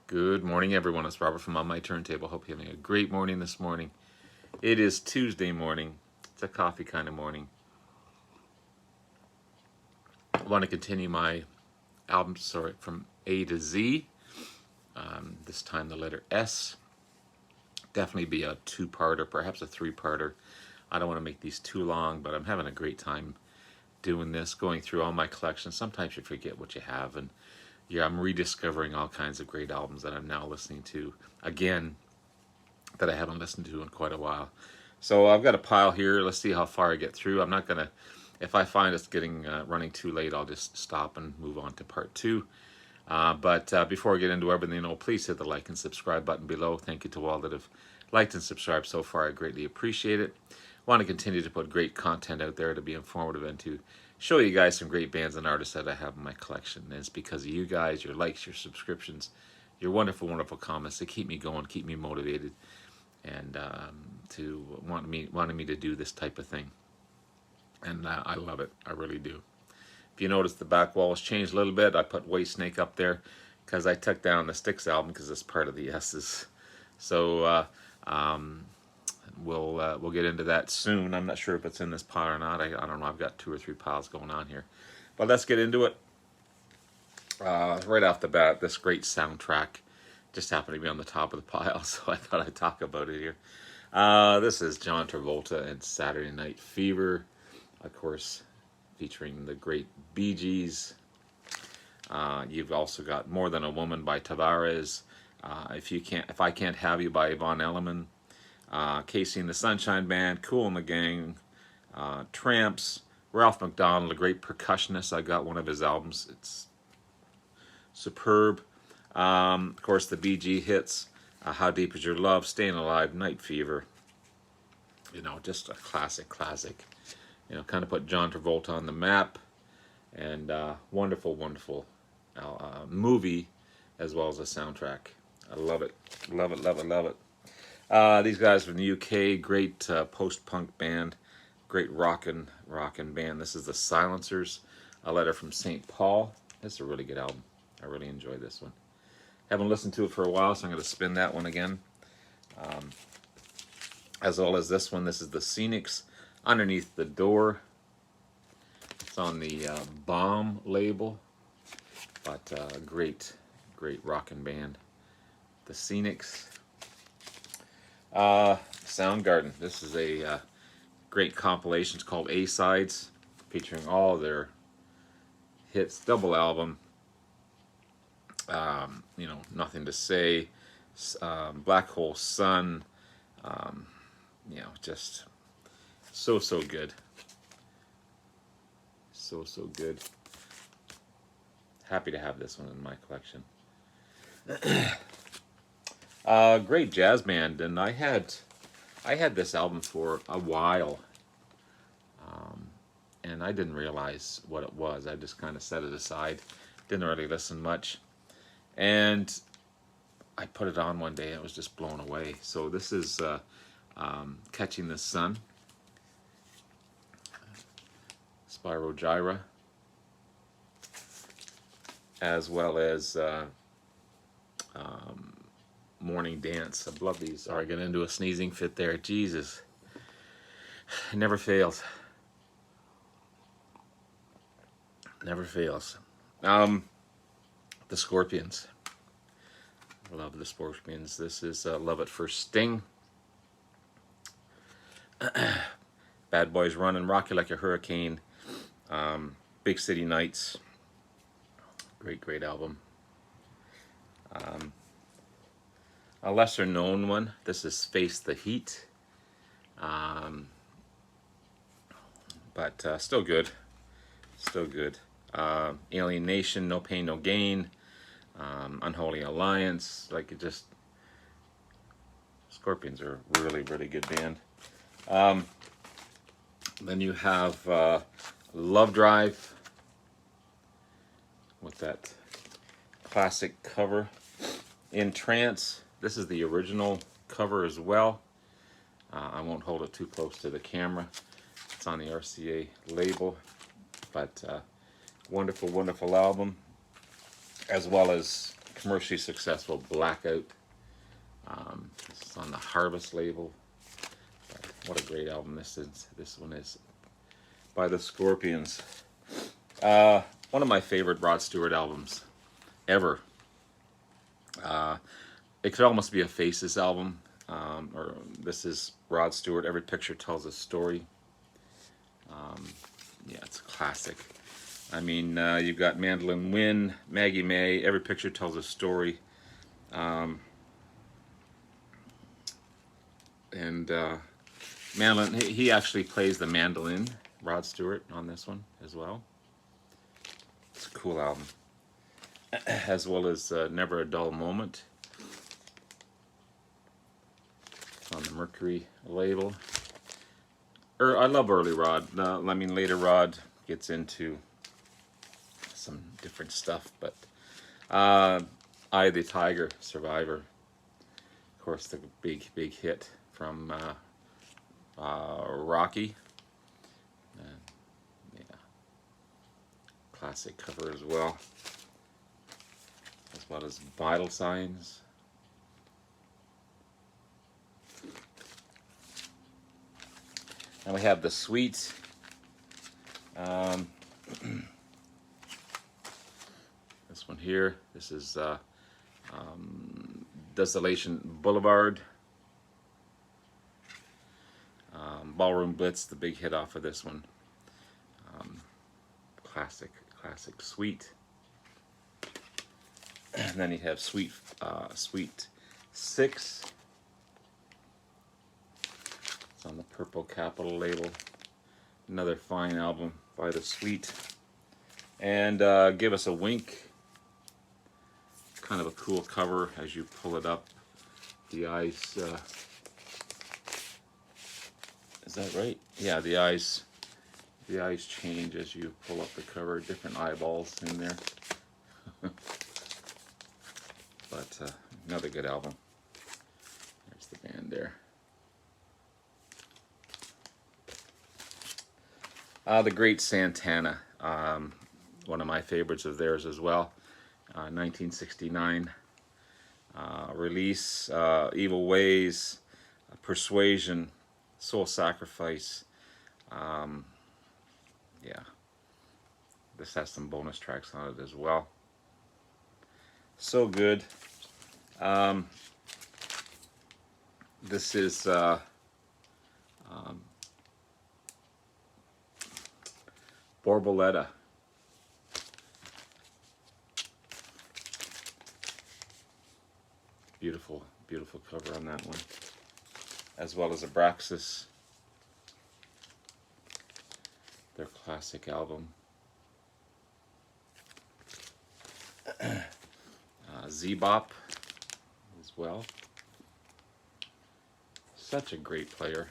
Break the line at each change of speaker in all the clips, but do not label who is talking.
Good morning, everyone. It's Robert from On My Turntable. Hope you're having a great morning this morning. It is Tuesday morning. It's a coffee kind of morning. I want to continue my album, from A to Z. This time the letter S. Definitely be a two-parter, perhaps a three-parter. I don't want to make these too long, but I'm having a great time doing this, going through all my collections. Sometimes you forget what you have, and I'm rediscovering all kinds of great albums that I'm now listening to again that I haven't listened to in quite a while. So I've got a pile here. Let's see how far I get through. I'm not gonna, if I find it's getting running too late, I'll just stop and move on to part two. But before I get into everything, please hit the like and subscribe button below. Thank you to all that have liked and subscribed so far. I greatly appreciate it. I want to continue to put great content out there to be informative and to show you guys some great bands and artists that I have in my collection. And it's because of you guys, your likes, your subscriptions, your wonderful, wonderful comments that keep me going, keep me motivated, and to wanting me to do this type of thing. And I love it. I really do. If you notice, the back wall has changed a little bit. I put Way Snake up there because I took down the Styx album because it's part of the S's. So we'll get into that soon. I'm not sure if it's in this pile or not. I don't know. I've got 2 or 3 piles going on here, but let's get into it. Right off the bat, this great soundtrack just happened to be on the top of the pile, so I thought I'd talk about it here. This is John Travolta and Saturday Night Fever, of course, featuring the great Bee Gees. You've also got More Than a Woman by Tavares. If I Can't Have You by Yvonne Elliman. Casey and the Sunshine Band, Kool and the Gang, Tramps, Ralph McDonald, a great percussionist. I got one of his albums. It's superb. Of course, the Bee Gees hits, How Deep Is Your Love, Staying Alive, Night Fever. Just a classic. Kind of put John Travolta on the map. And wonderful movie as well as a soundtrack. I love it. Love it. These guys from the UK, great post-punk band, great rockin' band. This is the Silencers, A Letter from St. Paul. This is a really good album. I really enjoy this one. Haven't listened to it for a while, so I'm going to spin that one again. As well as this one. This is the Scenics, Underneath the Door. It's on the Bomb label, but great rockin' band. The Scenics. Soundgarden. This is a great compilation. It's called A-Sides, featuring all their hits. Double album. Nothing to Say, Black Hole Sun. Just so good. So good. Happy to have this one in my collection. Great jazz band, and I had this album for a while, and I didn't realize what it was. I just kind of set it aside, didn't really listen much, and I put it on one day and I was just blown away. So this is Catching the Sun, Spyro Gyra, as well as Morning Dance. I love these. Sorry, I got into a sneezing fit there. Jesus. It never fails. Never fails. The Scorpions. I love the Scorpions. This is Love at First Sting. Bad Boys Running, Rock You Like a Hurricane. Big City Nights. Great album. A lesser known one. This is Face the Heat. But still good. Alien Nation, No Pain, No Gain. Unholy Alliance. Scorpions are a really good band. Then you have Love Drive with that classic cover. In Trance. This is the original cover as well. I won't hold it too close to the camera. It's on the RCA label, but wonderful album. As well as commercially successful Blackout. This is on the Harvest label. But what a great album this is. This one is by the Scorpions. One of my favorite Rod Stewart albums ever. It could almost be a Faces album. Or this is Rod Stewart. Every picture tells a story. Yeah, it's a classic. I mean, you've got Mandolin Wind, Maggie May. Every picture tells a story. Mandolin, he actually plays the mandolin, Rod Stewart, on this one as well. It's a cool album. As well as Never a Dull Moment on the Mercury label. I love early Rod. I mean, later Rod gets into some different stuff, but Eye of the Tiger, Survivor, of course, the big hit from Rocky. Yeah, classic cover as well as Vital Signs. And we have the Sweet. This one here. This is Desolation Boulevard. Ballroom Blitz, the big hit off of this one. Classic Sweet. And then you have Sweet 6. It's on the Purple Capitol label. Another fine album by the Sweet. And Give Us a Wink. Kind of a cool cover as you pull it up. The eyes. Is that right? Yeah, the eyes change as you pull up the cover. Different eyeballs in there. But another good album. There's the band there. The Great Santana. One of my favorites of theirs as well. 1969 release. Evil Ways, Persuasion, Soul Sacrifice. Yeah. This has some bonus tracks on it as well. So good. This is Borboleta. Beautiful cover on that one. As well as Abraxas. Their classic album. Z-Bop as well. Such a great player.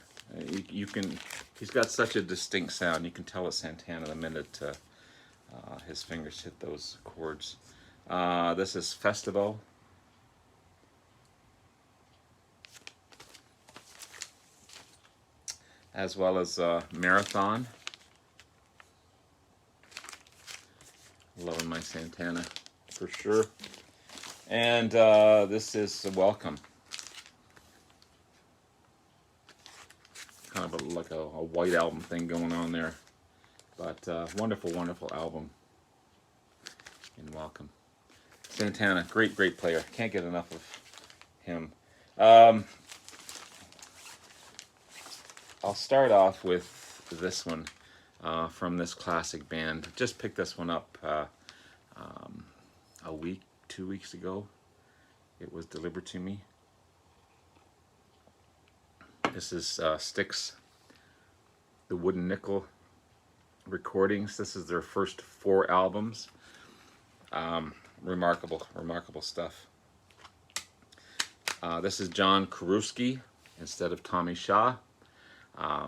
He's got such a distinct sound. You can tell it's Santana the minute his fingers hit those chords. This is Festival. As well as Marathon. Loving my Santana for sure. And this is Welcome. Kind of like a white album thing going on there. But wonderful album in Welcome. Santana, great player. Can't get enough of him. I'll start off with this one from this classic band. Just picked this one up a week, 2 weeks ago. It was delivered to me. This is Styx, the Wooden Nickel recordings. This is their first 4 albums. Remarkable stuff. This is John Karuski instead of Tommy Shaw.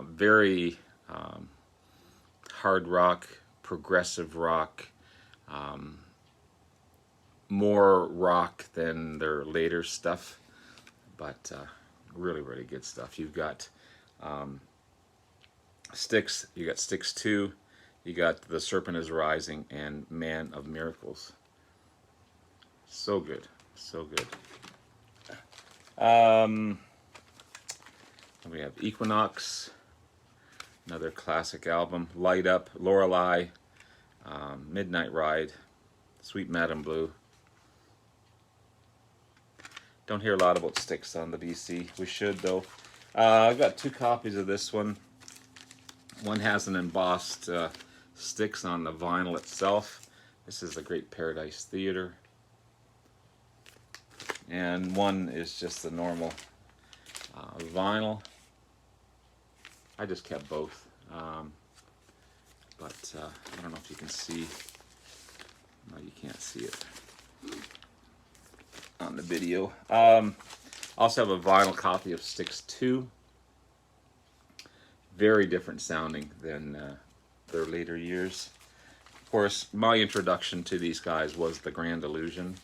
Very hard rock, progressive rock, more rock than their later stuff, but really good stuff. You've got Styx, you got Styx 2, you got The Serpent is Rising, and Man of Miracles. So good, so good. We have Equinox, another classic album. Light Up, Lorelei, Midnight Ride, Sweet Madam Blue. Don't hear a lot about Styx on the BC. We should though. I've got 2 copies of this one. One has an embossed Styx on the vinyl itself. This is the Great Paradise Theater. And one is just the normal vinyl. I just kept both. But I don't know if you can see. No, you can't see it on the video. Also have a vinyl copy of Styx 2. Very different sounding than their later years. Of course, my introduction to these guys was The Grand Illusion.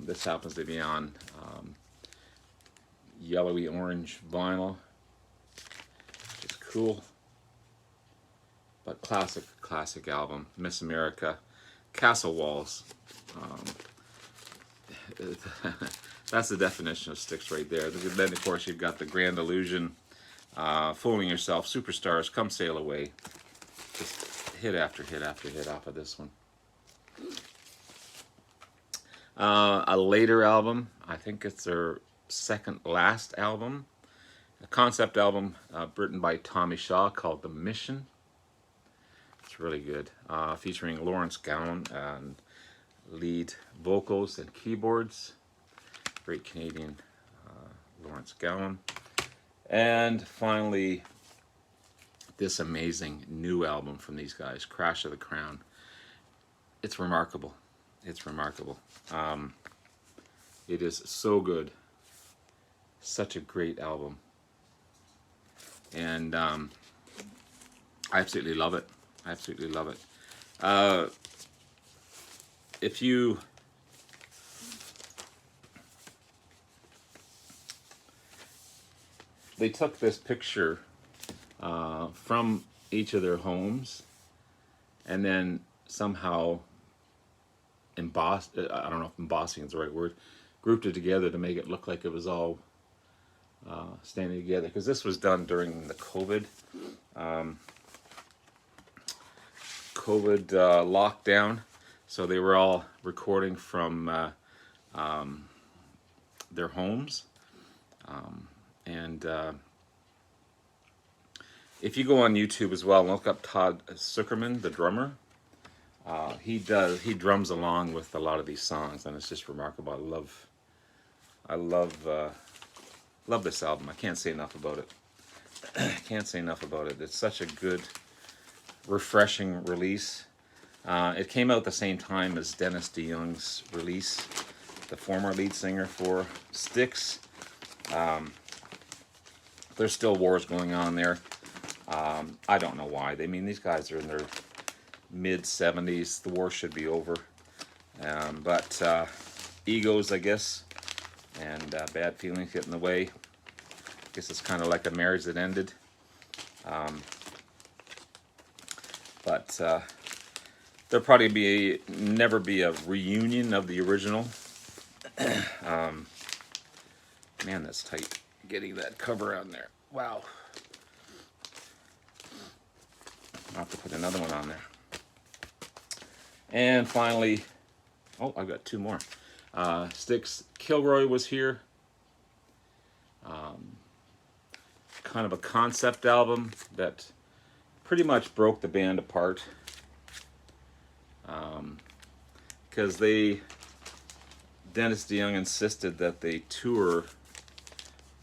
This happens to be on yellowy orange vinyl. It's cool. But classic album. Miss America. Castle Walls. That's the definition of Styx right there. Then of course you've got The Grand Illusion, Fooling Yourself, Superstars, Come Sail Away. Just hit after hit after hit off of this one. A later album, I think it's their second last album, a concept album written by Tommy Shaw called The Mission. It's really good, featuring Lawrence Gowan and lead vocals and keyboards. Great Canadian Lawrence Gowan. And finally, this amazing new album from these guys, Crash of the Crown. It's remarkable. It's remarkable. It is so good. Such a great album. And I absolutely love it. I absolutely love it. If you they took this picture from each of their homes and then somehow embossed, I don't know if embossing is the right word, grouped it together to make it look like it was all standing together, because this was done during the COVID lockdown. So they were all recording from their homes. And if you go on YouTube as well and look up Todd Zuckerman, the drummer, he drums along with a lot of these songs, and it's just remarkable. I love this album. I can't say enough about it. Can't say enough about it. It's such a good, refreshing release. It came out the same time as Dennis DeYoung's release, the former lead singer for Styx. There's still wars going on there. I don't know why. I mean, these guys are in their mid-70s. The war should be over. But egos, I guess, and bad feelings get in the way. I guess it's kind of like a marriage that ended. But there'll probably never be a reunion of the original. Man, that's tight. Getting that cover on there. Wow. I'll have to put another one on there. And finally, oh, I've got 2 more. Styx, Kilroy was here. Kind of a concept album that pretty much broke the band apart. Because Dennis DeYoung insisted that they tour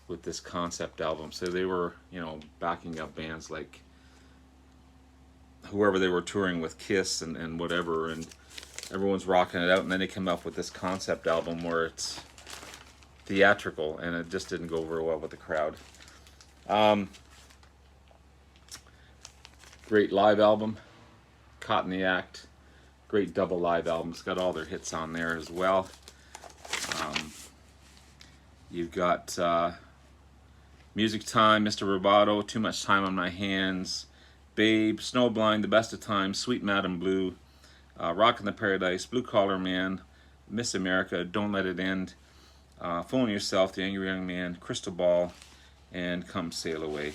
with this concept album. So they were, backing up bands like whoever they were touring with, Kiss and whatever, and everyone's rocking it out, and then they come up with this concept album where it's theatrical, and it just didn't go very well with the crowd. Great live album, Caught in the Act. Great double live album. It's got all their hits on there as well. You've got Music Time, Mr. Roboto, Too Much Time on My Hands, Babe, Snowblind, The Best of Times, Sweet Madam Blue, Rockin' the Paradise, Blue Collar Man, Miss America, Don't Let It End, Fooling Yourself, The Angry Young Man, Crystal Ball, and Come Sail Away.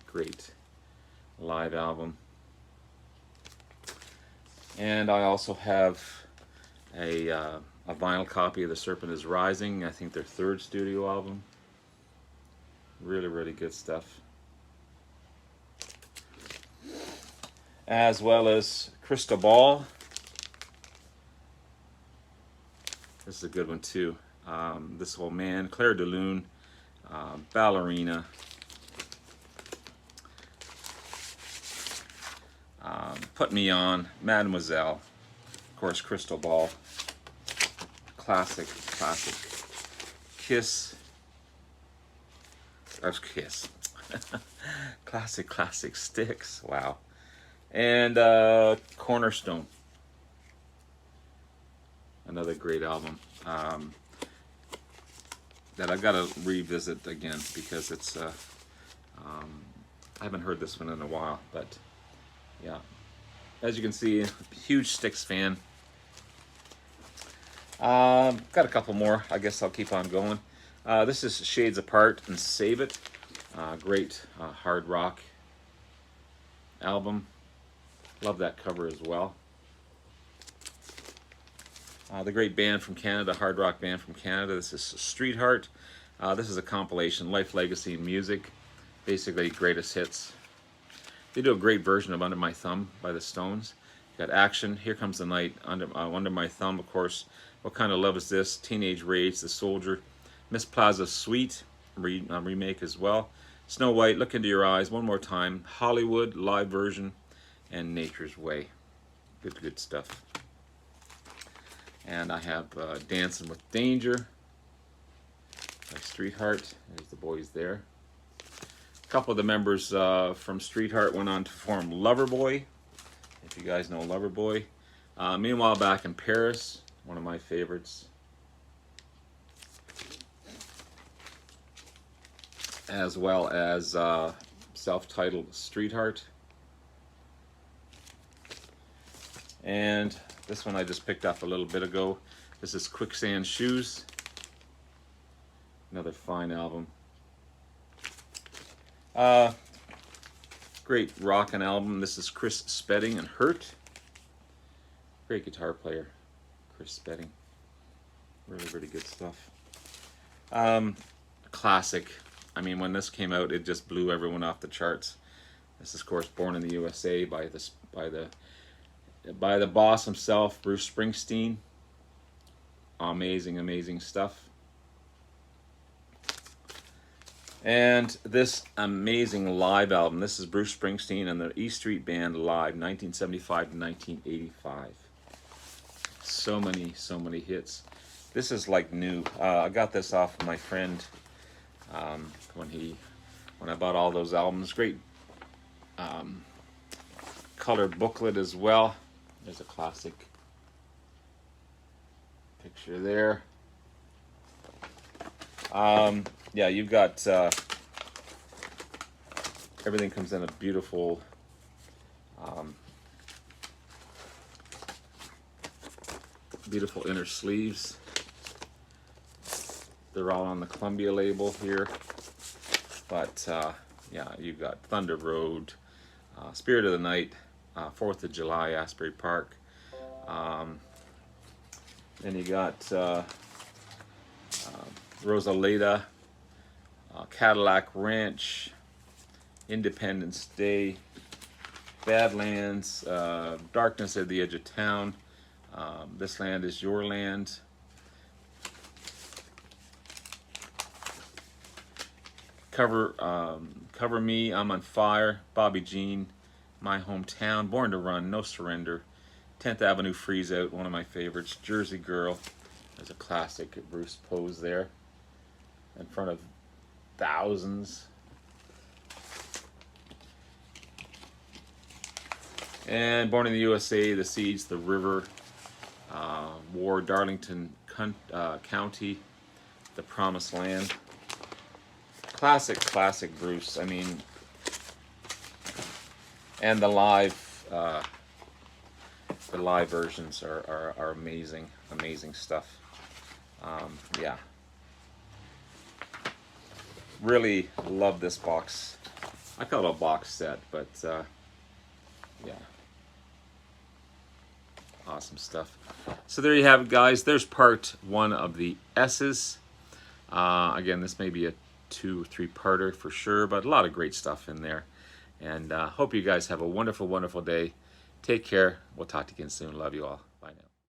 Great live album. And I also have a vinyl copy of The Serpent is Rising, I think their third studio album. Really, really good stuff. As well as Crystal Ball. This is a good one too. This Old Man, Claire de Lune, Ballerina, Put Me On, Mademoiselle, of course Crystal Ball, classic, classic. Kiss, that's Kiss. Classic, classic. Styx, wow. And Cornerstone, another great album that I've got to revisit again because it's I haven't heard this one in a while, but yeah, as you can see, huge Styx fan. Got a couple more, I guess I'll keep on going. This is Shades Apart and Save It, great hard rock album. Love that cover as well. The great band from Canada, hard rock band from Canada. This is Streetheart. This is a compilation, Life, Legacy, and Music. Basically, greatest hits. They do a great version of Under My Thumb by the Stones. You got Action, Here Comes the Night, Under My Thumb, of course. What Kind of Love Is This? Teenage Rage, The Soldier. Miss Plaza Suite, remake as well. Snow White, Look Into Your Eyes, One More Time. Hollywood, live version. And Nature's Way. Good, good stuff. And I have Dancing with Danger by Streetheart. There's the boys there. A couple of the members from Streetheart went on to form Loverboy, if you guys know Loverboy. Meanwhile, Back in Paris, one of my favorites. As well as self-titled Streetheart. And this one I just picked up a little bit ago. This is Quicksand Shoes. Another fine album. Great rockin' album. This is Chris Spedding and Hurt. Great guitar player, Chris Spedding. Really, really good stuff. Classic. I mean, when this came out, it just blew everyone off the charts. This is, of course, Born in the USA by the boss himself, Bruce Springsteen. Amazing, amazing stuff. And this amazing live album. This is Bruce Springsteen and the E Street Band live, 1975 to 1985. So many hits. This is like new. I got this off of my friend when I bought all those albums. Great color booklet as well. There's a classic picture there. Yeah, you've got everything comes in a beautiful beautiful inner sleeves. They're all on the Columbia label here, but yeah, you've got Thunder Road, Spirit of the Night, 4th of July, Asbury Park. Then you got Borboleta, Cadillac Ranch, Independence Day, Badlands, Darkness at the Edge of Town, This Land Is Your Land, Cover Me, I'm on Fire, Bobby Jean, My Hometown, Born to Run, No Surrender, 10th Avenue Freeze Out, one of my favorites, Jersey Girl. There's a classic Bruce pose there in front of thousands. And Born in the USA, The Seeds, The River, War, Darlington County, The Promised Land. Classic Bruce. I mean, and the live the live versions are amazing, amazing stuff. Yeah, really love this box. I call it a box set, but yeah, awesome stuff. So there you have it, guys. There's part one of the S's. Again, this may be a 2 or 3 parter for sure, but a lot of great stuff in there. And hope you guys have a wonderful, wonderful day. Take care. We'll talk to you again soon. Love you all.